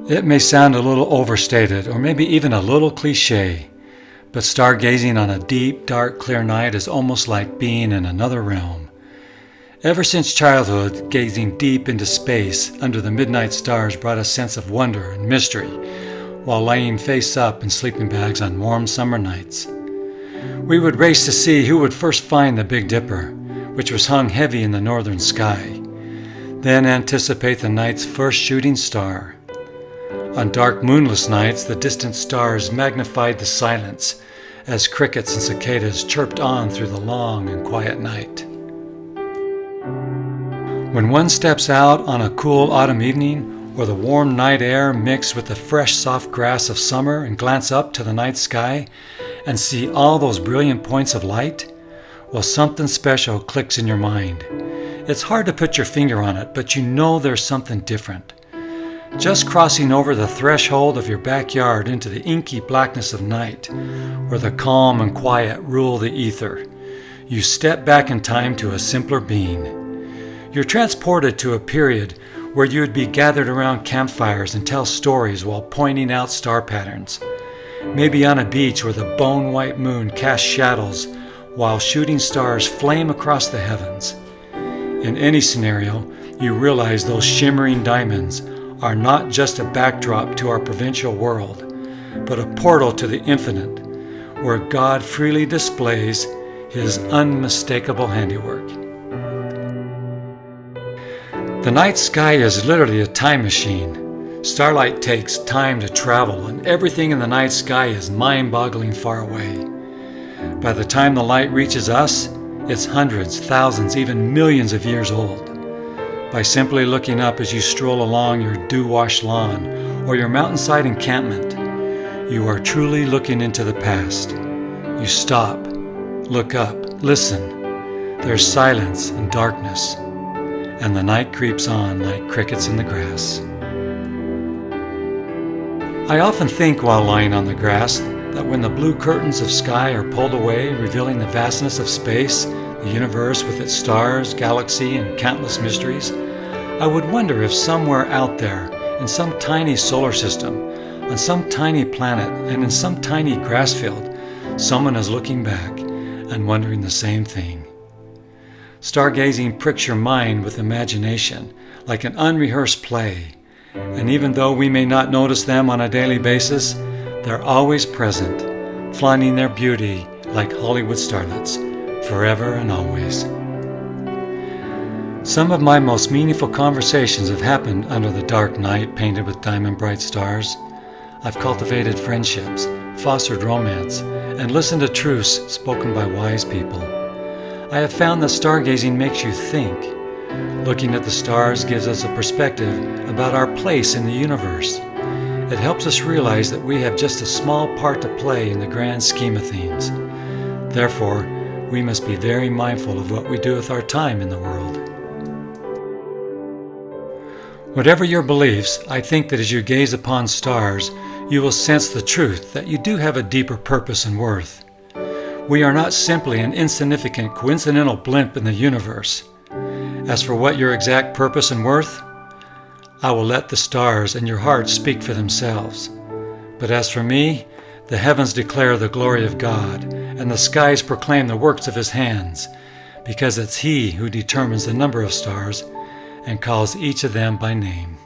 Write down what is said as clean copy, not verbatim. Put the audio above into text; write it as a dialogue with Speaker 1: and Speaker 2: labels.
Speaker 1: It may sound a little overstated, or maybe even a little cliche, but stargazing on a deep, dark, clear night is almost like being in another realm. Ever since childhood, gazing deep into space under the midnight stars brought a sense of wonder and mystery, while laying face up in sleeping bags on warm summer nights. We would race to see who would first find the Big Dipper, which was hung heavy in the northern sky, then anticipate the night's first shooting star. On dark, moonless nights, the distant stars magnified the silence as crickets and cicadas chirped on through the long and quiet night. When one steps out on a cool autumn evening, or the warm night air mixed with the fresh, soft grass of summer, and glance up to the night sky and see all those brilliant points of light, well, something special clicks in your mind. It's hard to put your finger on it, but you know there's something different. Just crossing over the threshold of your backyard into the inky blackness of night, where the calm and quiet rule the ether, you step back in time to a simpler being. You're transported to a period where you would be gathered around campfires and tell stories while pointing out star patterns. Maybe on a beach where the bone-white moon casts shadows while shooting stars flame across the heavens. In any scenario, you realize those shimmering diamonds are not just a backdrop to our provincial world, but a portal to the infinite, where God freely displays His unmistakable handiwork. The night sky is literally a time machine. Starlight takes time to travel, and everything in the night sky is mind-boggling far away. By the time the light reaches us, it's hundreds, thousands, even millions of years old. By simply looking up as you stroll along your dew-washed lawn or your mountainside encampment, you are truly looking into the past. You stop, look up, listen. There's silence and darkness, and the night creeps on like crickets in the grass. I often think while lying on the grass that when the blue curtains of sky are pulled away, revealing the vastness of space, the universe with its stars, galaxy, and countless mysteries, I would wonder if somewhere out there, in some tiny solar system, on some tiny planet, and in some tiny grass field, someone is looking back and wondering the same thing. Stargazing pricks your mind with imagination, like an unrehearsed play, and even though we may not notice them on a daily basis, they're always present, flaunting their beauty like Hollywood starlets, forever and always. Some of my most meaningful conversations have happened under the dark night painted with diamond-bright stars. I've cultivated friendships, fostered romance, and listened to truths spoken by wise people. I have found that stargazing makes you think. Looking at the stars gives us a perspective about our place in the universe. It helps us realize that we have just a small part to play in the grand scheme of things. Therefore, we must be very mindful of what we do with our time in the world. Whatever your beliefs, I think that as you gaze upon stars, you will sense the truth that you do have a deeper purpose and worth. We are not simply an insignificant, coincidental blimp in the universe. As for what your exact purpose and worth, I will let the stars and your heart speak for themselves. But as for me, the heavens declare the glory of God, and the skies proclaim the works of His hands, because it's He who determines the number of stars and calls each of them by name.